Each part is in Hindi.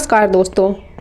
नमस्कार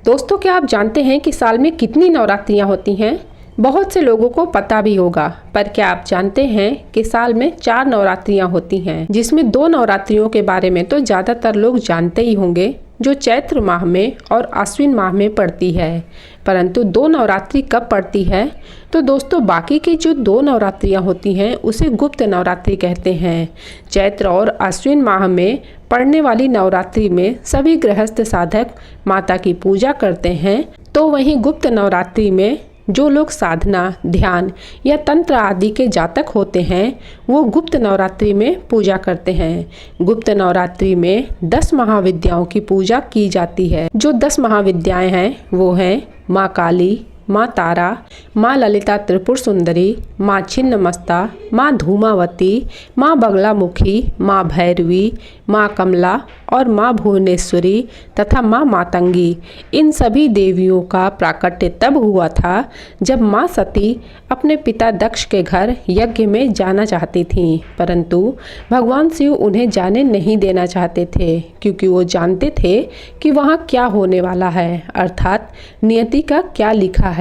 दोस्तों क्या आप जानते हैं कि साल में कितनी नवरात्रियां होती हैं? बहुत से लोगों को पता भी होगा, पर क्या आप जानते हैं कि साल में 4 नवरात्रियां होती हैं, जिसमें 2 नवरात्रियों के बारे में तो ज़्यादातर लोग जानते ही होंगे, जो चैत्र माह में और आश्विन माह में पड़ती है। परंतु 2 नवरात्रि कब पड़ती है? तो दोस्तों बाकी की जो 2 नवरात्रियां होती हैं उसे गुप्त नवरात्रि कहते हैं। चैत्र और आश्विन माह में पड़ने वाली नवरात्रि में सभी गृहस्थ साधक माता की पूजा करते हैं, तो वहीं गुप्त नवरात्रि में जो लोग साधना, ध्यान या तंत्र आदि के जातक होते हैं वो गुप्त नवरात्रि में पूजा करते हैं। गुप्त नवरात्रि में 10 महाविद्याओं की पूजा की जाती है। जो 10 महाविद्याएं हैं वो हैं माँ काली, माँ तारा, माँ ललिता त्रिपुर सुंदरी, माँ छिन्नमस्ता, माँ धूमावती, माँ बगलामुखी, माँ भैरवी, माँ कमला और माँ भुवनेश्वरी तथा माँ मातंगी। इन सभी देवियों का प्राकट्य तब हुआ था जब माँ सती अपने पिता दक्ष के घर यज्ञ में जाना चाहती थीं, परंतु भगवान शिव उन्हें जाने नहीं देना चाहते थे, क्योंकि वो जानते थे कि वहाँ क्या होने वाला है, अर्थात नियति का क्या लिखा है।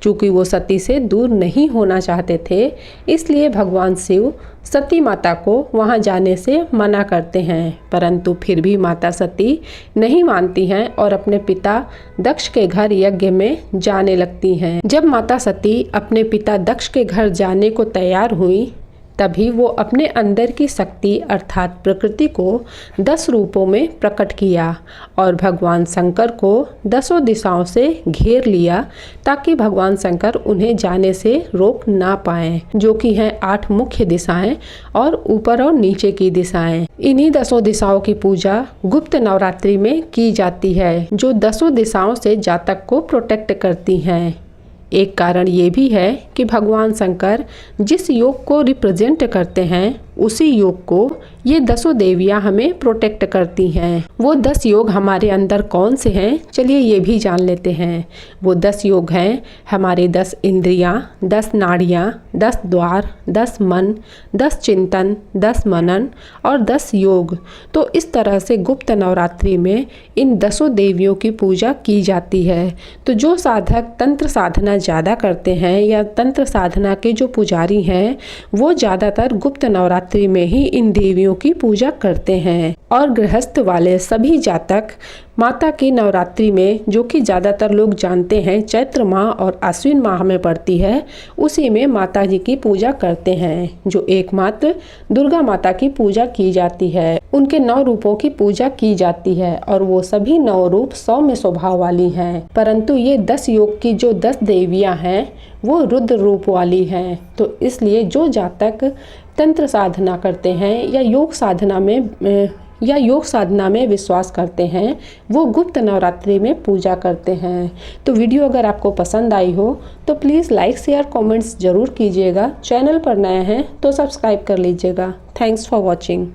चूँकि वो सती से दूर नहीं होना चाहते थे, इसलिए भगवान शिव सती माता को वहां जाने से मना करते हैं, परंतु फिर भी माता सती नहीं मानती हैं और अपने पिता दक्ष के घर यज्ञ में जाने लगती हैं। जब माता सती अपने पिता दक्ष के घर जाने को तैयार हुई, तभी वो अपने अंदर की शक्ति अर्थात प्रकृति को 10 रूपों में प्रकट किया और भगवान शंकर को 10 दिशाओं से घेर लिया, ताकि भगवान शंकर उन्हें जाने से रोक ना पाएं, जो कि हैं 8 मुख्य दिशाएं और ऊपर और नीचे की दिशाएं। इन्हीं 10 दिशाओं की पूजा गुप्त नवरात्रि में की जाती है, जो 10 दिशाओं से जातक को प्रोटेक्ट करती हैं। एक कारण ये भी है कि भगवान शंकर जिस योग को रिप्रेजेंट करते हैं उसी योग को ये 10 देवियां हमें प्रोटेक्ट करती हैं। वो 10 योग हमारे अंदर कौन से हैं, चलिए ये भी जान लेते हैं। वो 10 योग हैं हमारे 10 इंद्रियां, 10 नाड़ियां, 10 द्वार, 10 मन, 10 चिंतन, 10 मनन और 10 योग। तो इस तरह से गुप्त नवरात्रि में इन 10 देवियों की पूजा की जाती है। तो जो साधक तंत्र साधना ज़्यादा करते हैं या तंत्र साधना के जो पुजारी हैं वो ज़्यादातर गुप्त नवरात्रि में ही इन देवियों की पूजा करते हैं। और गृहस्थ वाले सभी जातक माता की नवरात्रि में, जो कि ज़्यादातर लोग जानते हैं चैत्र माह और आश्विन माह में पड़ती है, उसी में माता जी की पूजा करते हैं, जो एकमात्र दुर्गा माता की पूजा की जाती है। उनके 9 रूपों की पूजा की जाती है और वो सभी 9 रूप सौम्य स्वभाव वाली हैं, परंतु ये 10 योग की जो 10 देवियां हैं वो रुद्र रूप वाली हैं। तो इसलिए जो जातक तंत्र साधना करते हैं या योग साधना में विश्वास करते हैं वो गुप्त नवरात्रि में पूजा करते हैं। तो वीडियो अगर आपको पसंद आई हो तो प्लीज़ लाइक, शेयर, कमेंट्स ज़रूर कीजिएगा। चैनल पर नए हैं तो सब्सक्राइब कर लीजिएगा। Thanks for watching.